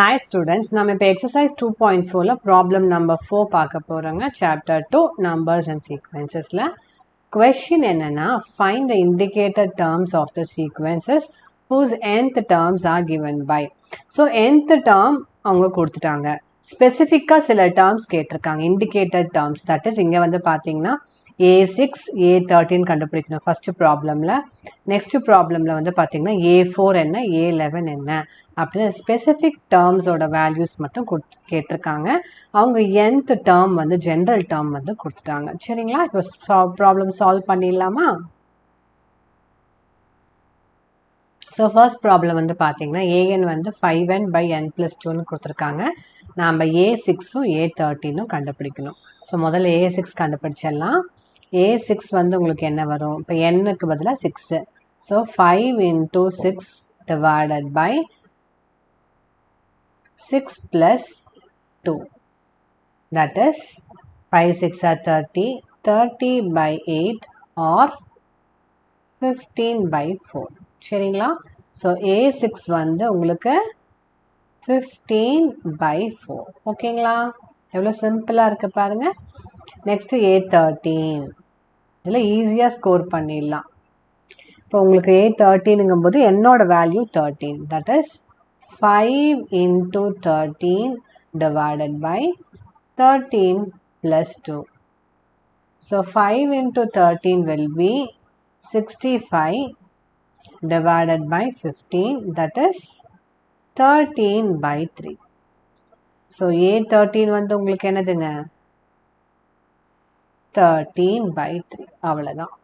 Hi students, நம்ம இப்போ exercise 2.4ல problem number 4 பார்க்க போறோங்க. chapter 2 numbers and sequencesல question என்னன்னா find the indicated terms of the sequences whose nth terms are given by. So nth term அவங்க கொடுத்துட்டாங்க. ஸ்பெசிஃபிக்கா சில terms கேட்டிருக்காங்க. indicated terms, that is இங்க வந்து பார்த்தீங்கன்னா A6, A13 கண்டுபிடிக்கணும் first problemல. next problemல வந்து பார்த்தீங்கன்னா A4 என்ன, A11 என்ன அப்படின்னு ஸ்பெசிஃபிக் டேர்ம்ஸோட வேல்யூஸ் மட்டும் கேட்டிருக்காங்க. அவங்க nth டேர்ம் வந்து ஜென்ரல் டேர்ம் வந்து கொடுத்துட்டாங்க. சரிங்களா? இப்போ ப்ராப்ளம் சால்வ் பண்ணிடலாமா? ஸோ ஃபர்ஸ்ட் ப்ராப்ளம் வந்து பார்த்தீங்கன்னா ஏஎன் வந்து 5n by n plus 2ன்னு கொடுத்துருக்காங்க. நாம் A6ம் A13ம் கண்டுபிடிக்கணும். ஸோ முதல்ல A6 கண்டுபிடிச்சிடலாம். A6 வந்து உங்களுக்கு என்ன வரும்? இப்போ nக்கு பதிலாக 6. So 5 into 6 divided by 6 plus 2, that is 5 6 are 30, 30 by 8 or 15 by 4. சரிங்களா? ஸோ A6 வந்து உங்களுக்கு 15 by 4. ஓகேங்களா? எவ்வளோ சிம்பிளாக இருக்குது பாருங்க. நெக்ஸ்ட் A13, இதில் ஈஸியாக ஸ்கோர் பண்ணிடலாம். இப்போ உங்களுக்கு A13ங்கும் போது என்னோட value 13, that is 5 into 13 divided by 13 plus 2. So 5 into 13 will be 65 divided by 15, that is 13 by 3. So A13 வந்து உங்களுக்கு என்னதுங்க? 13 by 3. அவ்வளோதான்.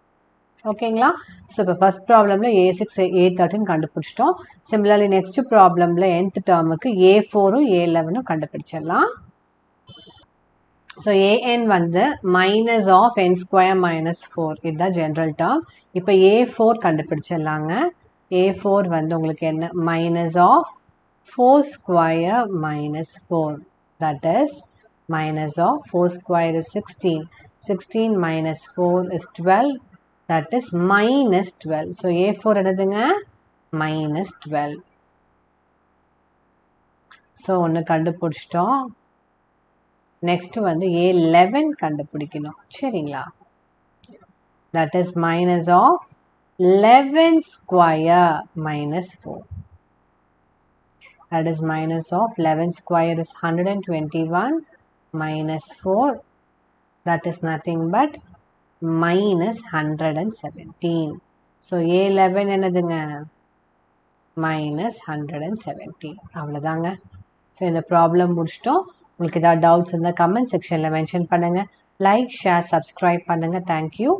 ஓகேங்களா? ஸோ இப்போ ஃபர்ஸ்ட் ப்ராப்ளமில் A6 A13 கண்டுபிடிச்சிட்டோம். சிமிலர்லி நெக்ஸ்ட் ப்ராப்ளமில் nth டேர்முக்கு A4ம் A11ம் கண்டுபிடிச்சிடலாம். ஸோ an வந்து minus of n square minus 4, இதுதான் ஜென்ரல் டேர்ம். இப்போ A4 கண்டுபிடிச்சிடலாங்க. A4 வந்து உங்களுக்கு என்ன? Minus of 4 square minus 4, that is minus of 4 square is 16, 16 minus 4 is 12, that is minus 12. So A4 என்னதுங்க? minus 12. ஸோ ஒன்று கண்டுபிடிச்சிட்டோம். நெக்ஸ்ட் வந்து A11 கண்டுபிடிக்கணும். சரிங்களா? that is minus of 11 square minus 4. that is minus of 11 square is 121 minus 4, that is nothing but minus 117. So A11 என்னதுங்க? minus 117. அவ்வளோதாங்க. So இந்த problem முடிச்சிட்டோம். உங்களுக்கு ஏதாவது டவுட்ஸ் இருந்தால் கமெண்ட் செக்ஷனில் மென்ஷன் பண்ணுங்கள். லைக், ஷேர், சப்ஸ்கிரைப் பண்ணுங்கள். தேங்க்யூ.